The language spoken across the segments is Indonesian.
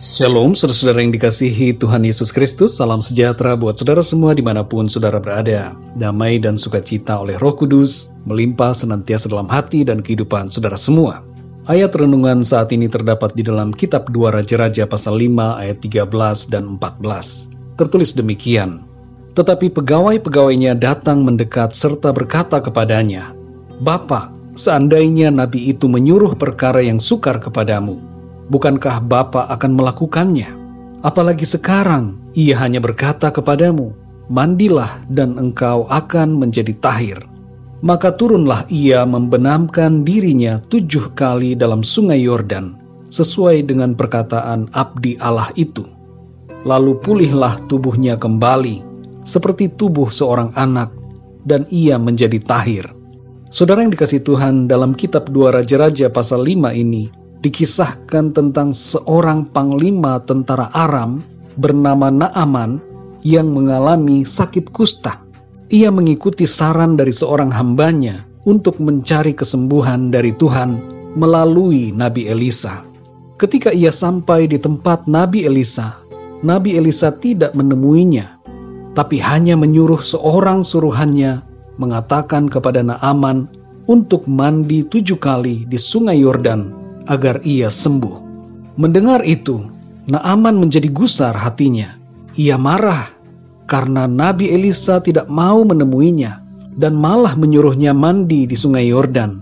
Shalom, saudara-saudara yang dikasihi Tuhan Yesus Kristus. Salam sejahtera buat saudara semua dimanapun saudara berada. Damai dan sukacita oleh Roh Kudus melimpah senantiasa dalam hati dan kehidupan saudara semua. Ayat renungan saat ini terdapat di dalam kitab 2 Raja-Raja pasal 5 ayat 13 dan 14. Tertulis demikian. Tetapi pegawai-pegawainya datang mendekat serta berkata kepadanya, "Bapa, seandainya nabi itu menyuruh perkara yang sukar kepadamu, bukankah Bapa akan melakukannya? Apalagi sekarang ia hanya berkata kepadamu, mandilah dan engkau akan menjadi tahir." Maka turunlah ia membenamkan dirinya 7 kali dalam sungai Yordan, sesuai dengan perkataan abdi Allah itu. Lalu pulihlah tubuhnya kembali, seperti tubuh seorang anak, dan ia menjadi tahir. Saudara yang dikasihi Tuhan, dalam kitab 2 Raja-Raja pasal 5 ini, dikisahkan tentang seorang panglima tentara Aram bernama Naaman yang mengalami sakit kusta. Ia mengikuti saran dari seorang hambanya untuk mencari kesembuhan dari Tuhan melalui Nabi Elisa. Ketika ia sampai di tempat Nabi Elisa tidak menemuinya, tapi hanya menyuruh seorang suruhannya mengatakan kepada Naaman untuk mandi 7 kali di sungai Yordan agar ia sembuh. Mendengar itu, Naaman menjadi gusar hatinya. Ia marah karena Nabi Elisa tidak mau menemuinya dan malah menyuruhnya mandi di sungai Yordan,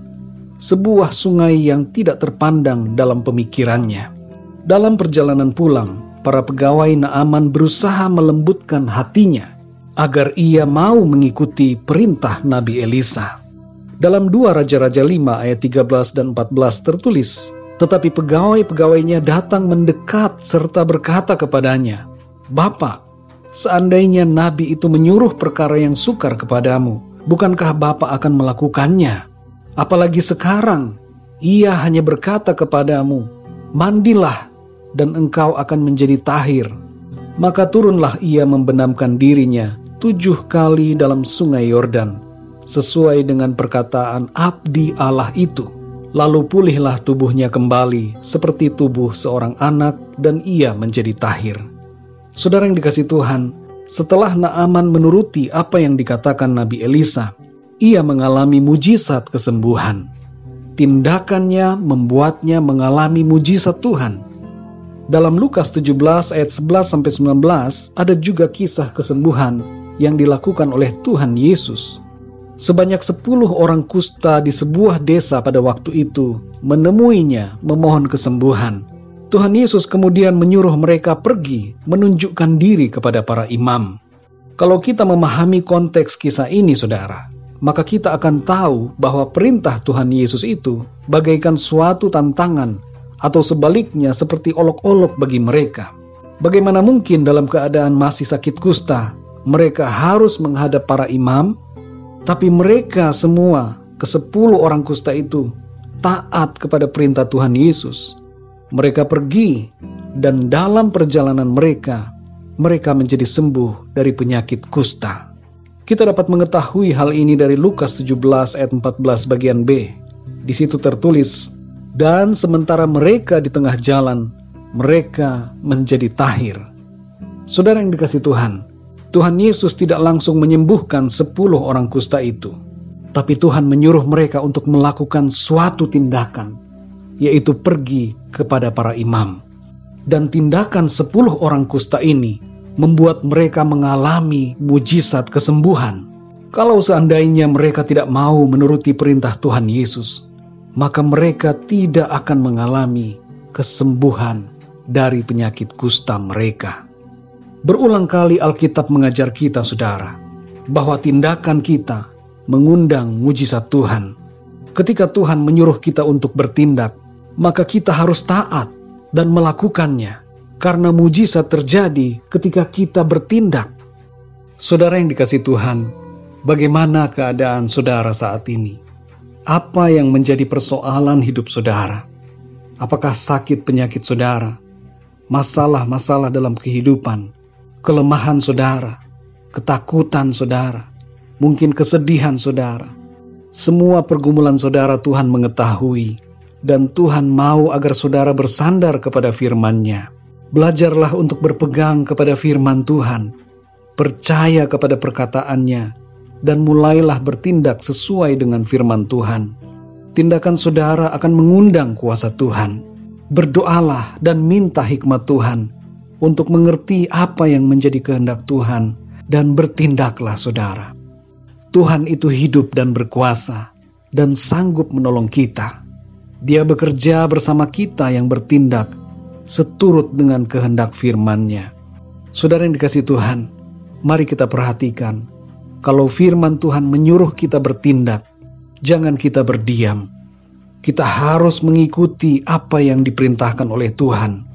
sebuah sungai yang tidak terpandang dalam pemikirannya. Dalam perjalanan pulang, para pegawai Naaman berusaha melembutkan hatinya agar ia mau mengikuti perintah Nabi Elisa. Dalam 2 Raja-Raja 5 ayat 13 dan 14 tertulis, tetapi pegawai-pegawainya datang mendekat serta berkata kepadanya, "Bapa, seandainya nabi itu menyuruh perkara yang sukar kepadamu, bukankah Bapa akan melakukannya? Apalagi sekarang ia hanya berkata kepadamu, mandilah dan engkau akan menjadi tahir." Maka turunlah ia membenamkan dirinya 7 kali dalam sungai Yordan, sesuai dengan perkataan abdi Allah itu. Lalu pulihlah tubuhnya kembali seperti tubuh seorang anak dan ia menjadi tahir. Saudara yang dikasihi Tuhan, setelah Naaman menuruti apa yang dikatakan Nabi Elisa, ia mengalami mujizat kesembuhan. Tindakannya membuatnya mengalami mujizat Tuhan. Dalam Lukas 17 ayat 11-19 ada juga kisah kesembuhan yang dilakukan oleh Tuhan Yesus. Sebanyak 10 orang kusta di sebuah desa pada waktu itu menemuinya memohon kesembuhan. Tuhan Yesus kemudian menyuruh mereka pergi menunjukkan diri kepada para imam. Kalau kita memahami konteks kisah ini, saudara, maka kita akan tahu bahwa perintah Tuhan Yesus itu bagaikan suatu tantangan atau sebaliknya seperti olok-olok bagi mereka. Bagaimana mungkin dalam keadaan masih sakit kusta, mereka harus menghadap para imam? Tapi mereka semua, ke-10 orang kusta itu, taat kepada perintah Tuhan Yesus. Mereka pergi, dan dalam perjalanan mereka menjadi sembuh dari penyakit kusta. Kita dapat mengetahui hal ini dari Lukas 17 ayat 14 bagian B. Di situ tertulis, dan sementara mereka di tengah jalan, mereka menjadi tahir. Saudara yang dikasihi Tuhan, Tuhan Yesus tidak langsung menyembuhkan 10 orang kusta itu. Tapi Tuhan menyuruh mereka untuk melakukan suatu tindakan, yaitu pergi kepada para imam. Dan tindakan 10 orang kusta ini membuat mereka mengalami mujizat kesembuhan. Kalau seandainya mereka tidak mau menuruti perintah Tuhan Yesus, maka mereka tidak akan mengalami kesembuhan dari penyakit kusta mereka. Berulang kali Alkitab mengajar kita, saudara, bahwa tindakan kita mengundang mujizat Tuhan. Ketika Tuhan menyuruh kita untuk bertindak, maka kita harus taat dan melakukannya, karena mujizat terjadi ketika kita bertindak. Saudara yang dikasihi Tuhan, bagaimana keadaan saudara saat ini? Apa yang menjadi persoalan hidup saudara? Apakah sakit penyakit saudara? Masalah-masalah dalam kehidupan? Kelemahan saudara? Ketakutan saudara? Mungkin kesedihan saudara? Semua pergumulan saudara Tuhan mengetahui, dan Tuhan mau agar saudara bersandar kepada firman-Nya. Belajarlah untuk berpegang kepada firman Tuhan, percaya kepada perkataannya, dan mulailah bertindak sesuai dengan firman Tuhan. Tindakan saudara akan mengundang kuasa Tuhan. Berdoalah dan minta hikmat Tuhan untuk mengerti apa yang menjadi kehendak Tuhan, dan bertindaklah saudara. Tuhan itu hidup dan berkuasa, dan sanggup menolong kita. Dia bekerja bersama kita yang bertindak seturut dengan kehendak firman-Nya. Saudara yang dikasihi Tuhan, mari kita perhatikan, kalau firman Tuhan menyuruh kita bertindak, jangan kita berdiam. Kita harus mengikuti apa yang diperintahkan oleh Tuhan.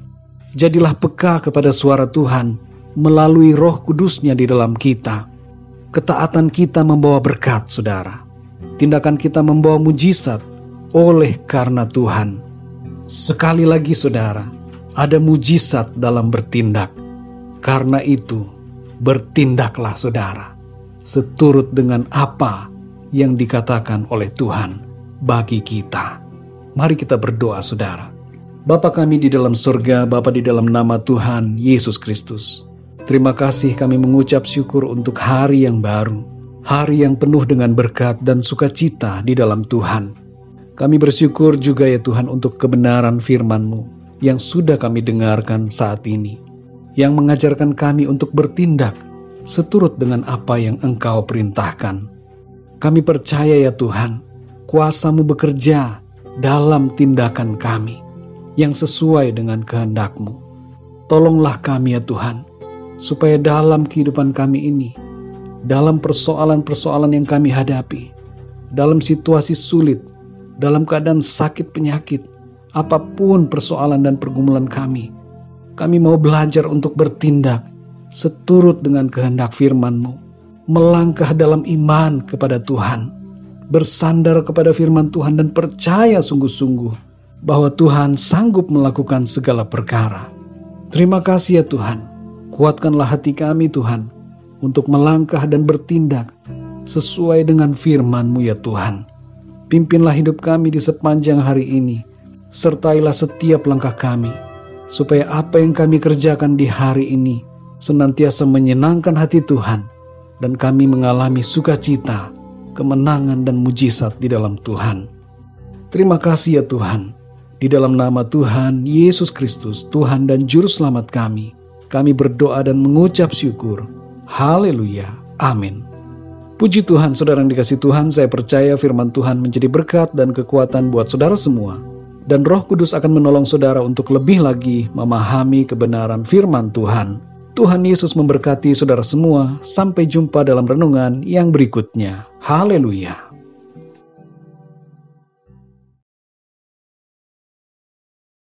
Jadilah peka kepada suara Tuhan melalui Roh Kudus-Nya di dalam kita. Ketaatan kita membawa berkat, saudara. Tindakan kita membawa mujizat oleh karena Tuhan. Sekali lagi, saudara, ada mujizat dalam bertindak. Karena itu, bertindaklah saudara, seturut dengan apa yang dikatakan oleh Tuhan bagi kita. Mari kita berdoa, saudara. Bapa kami di dalam surga, Bapa di dalam nama Tuhan Yesus Kristus, terima kasih kami mengucap syukur untuk hari yang baru, hari yang penuh dengan berkat dan sukacita di dalam Tuhan. Kami bersyukur juga ya Tuhan untuk kebenaran firman-Mu yang sudah kami dengarkan saat ini, yang mengajarkan kami untuk bertindak seturut dengan apa yang Engkau perintahkan. Kami percaya ya Tuhan, kuasa-Mu bekerja dalam tindakan kami yang sesuai dengan kehendak-Mu. Tolonglah kami ya Tuhan, supaya dalam kehidupan kami ini, dalam persoalan-persoalan yang kami hadapi, dalam situasi sulit, dalam keadaan sakit penyakit, apapun persoalan dan pergumulan kami mau belajar untuk bertindak seturut dengan kehendak firman-Mu, melangkah dalam iman kepada Tuhan, bersandar kepada firman Tuhan dan percaya sungguh-sungguh bahwa Tuhan sanggup melakukan segala perkara. Terima kasih ya Tuhan, kuatkanlah hati kami Tuhan untuk melangkah dan bertindak sesuai dengan firman-Mu ya Tuhan. Pimpinlah hidup kami di sepanjang hari ini, sertailah setiap langkah kami, supaya apa yang kami kerjakan di hari ini senantiasa menyenangkan hati Tuhan, dan kami mengalami sukacita, kemenangan dan mujizat di dalam Tuhan. Terima kasih ya Tuhan, di dalam nama Tuhan Yesus Kristus, Tuhan dan Juru Selamat kami berdoa dan mengucap syukur. Haleluya, amin. Puji Tuhan, saudara yang dikasihi Tuhan, saya percaya firman Tuhan menjadi berkat dan kekuatan buat saudara semua. Dan Roh Kudus akan menolong saudara untuk lebih lagi memahami kebenaran firman Tuhan. Tuhan Yesus memberkati saudara semua. Sampai jumpa dalam renungan yang berikutnya. Haleluya.